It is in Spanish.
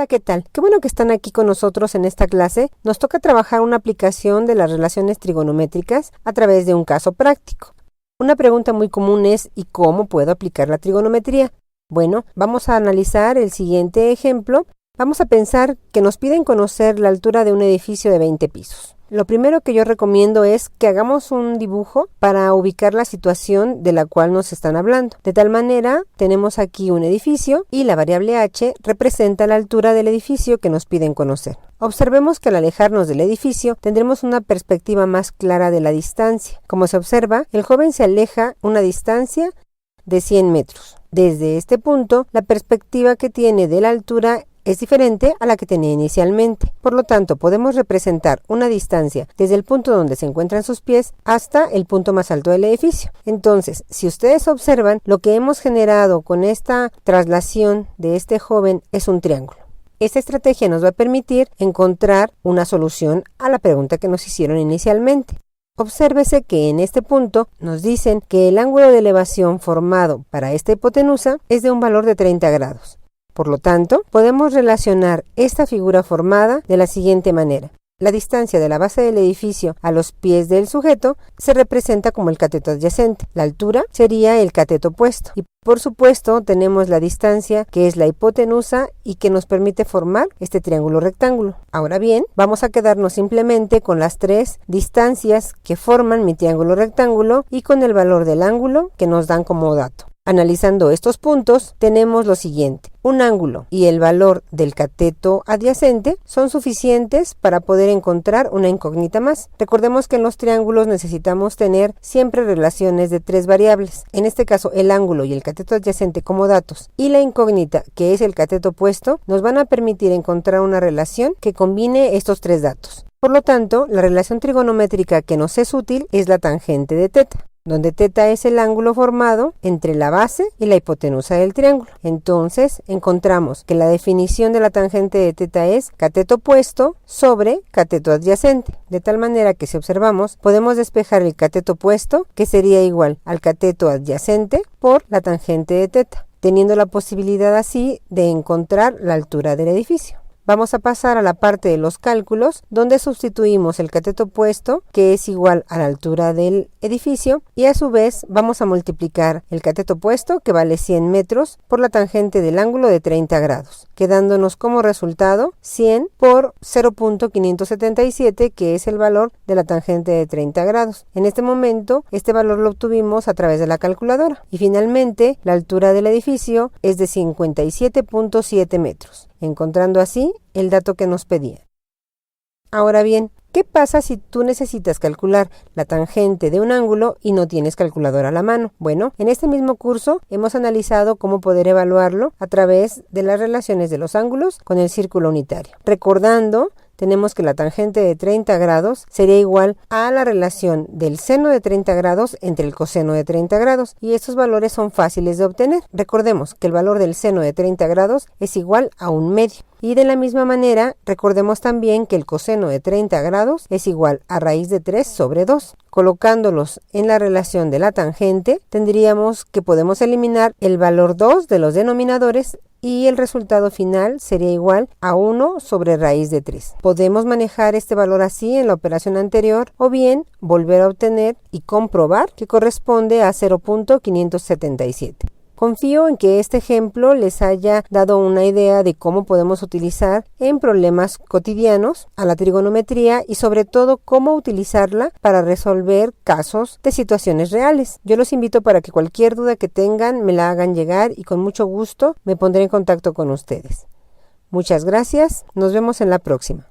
Hola, ¿qué tal? Qué bueno que están aquí con nosotros en esta clase. Nos toca trabajar una aplicación de las relaciones trigonométricas a través de un caso práctico. Una pregunta muy común es ¿y cómo puedo aplicar la trigonometría? Bueno, vamos a analizar el siguiente ejemplo. Vamos a pensar que nos piden conocer la altura de un edificio de 20 pisos. Lo primero que yo recomiendo es que hagamos un dibujo para ubicar la situación de la cual nos están hablando. De tal manera, tenemos aquí un edificio y la variable h representa la altura del edificio que nos piden conocer. Observemos que al alejarnos del edificio tendremos una perspectiva más clara de la distancia. Como se observa, el joven se aleja una distancia de 100 metros. Desde este punto, la perspectiva que tiene de la altura es diferente a la que tenía inicialmente. Por lo tanto, podemos representar una distancia desde el punto donde se encuentran sus pies hasta el punto más alto del edificio. Entonces, si ustedes observan, lo que hemos generado con esta traslación de este joven es un triángulo. Esta estrategia nos va a permitir encontrar una solución a la pregunta que nos hicieron inicialmente. Obsérvese que en este punto nos dicen que el ángulo de elevación formado para esta hipotenusa es de un valor de 30 grados. Por lo tanto, podemos relacionar esta figura formada de la siguiente manera. La distancia de la base del edificio a los pies del sujeto se representa como el cateto adyacente. La altura sería el cateto opuesto. Y por supuesto, tenemos la distancia que es la hipotenusa y que nos permite formar este triángulo rectángulo. Ahora bien, vamos a quedarnos simplemente con las tres distancias que forman mi triángulo rectángulo y con el valor del ángulo que nos dan como dato. Analizando estos puntos, tenemos lo siguiente. Un ángulo y el valor del cateto adyacente son suficientes para poder encontrar una incógnita más. Recordemos que en los triángulos necesitamos tener siempre relaciones de tres variables. En este caso, el ángulo y el cateto adyacente como datos y la incógnita, que es el cateto opuesto, nos van a permitir encontrar una relación que combine estos tres datos. Por lo tanto, la relación trigonométrica que nos es útil es la tangente de teta, donde teta es el ángulo formado entre la base y la hipotenusa del triángulo. Entonces, encontramos que la definición de la tangente de teta es cateto opuesto sobre cateto adyacente, de tal manera que si observamos, podemos despejar el cateto opuesto, que sería igual al cateto adyacente por la tangente de teta, teniendo la posibilidad así de encontrar la altura del edificio. Vamos a pasar a la parte de los cálculos, donde sustituimos el cateto opuesto, que es igual a la altura del edificio, y a su vez vamos a multiplicar el cateto opuesto, que vale 100 metros, por la tangente del ángulo de 30 grados, quedándonos como resultado 100 por 0.577, que es el valor de la tangente de 30 grados. En este momento, este valor lo obtuvimos a través de la calculadora. Y finalmente, la altura del edificio es de 57.7 metros. Encontrando así el dato que nos pedía. Ahora bien, ¿qué pasa si tú necesitas calcular la tangente de un ángulo y no tienes calculadora a la mano? Bueno, en este mismo curso hemos analizado cómo poder evaluarlo a través de las relaciones de los ángulos con el círculo unitario. Recordando, tenemos que la tangente de 30 grados sería igual a la relación del seno de 30 grados entre el coseno de 30 grados, y estos valores son fáciles de obtener. Recordemos que el valor del seno de 30 grados es igual a un medio. Y de la misma manera, recordemos también que el coseno de 30 grados es igual a raíz de 3 sobre 2. Colocándolos en la relación de la tangente, tendríamos que podemos eliminar el valor 2 de los denominadores y el resultado final sería igual a 1 sobre raíz de 3. Podemos manejar este valor así en la operación anterior o bien volver a obtener y comprobar que corresponde a 0.577. Confío en que este ejemplo les haya dado una idea de cómo podemos utilizar en problemas cotidianos a la trigonometría y sobre todo cómo utilizarla para resolver casos de situaciones reales. Yo los invito para que cualquier duda que tengan me la hagan llegar y con mucho gusto me pondré en contacto con ustedes. Muchas gracias, nos vemos en la próxima.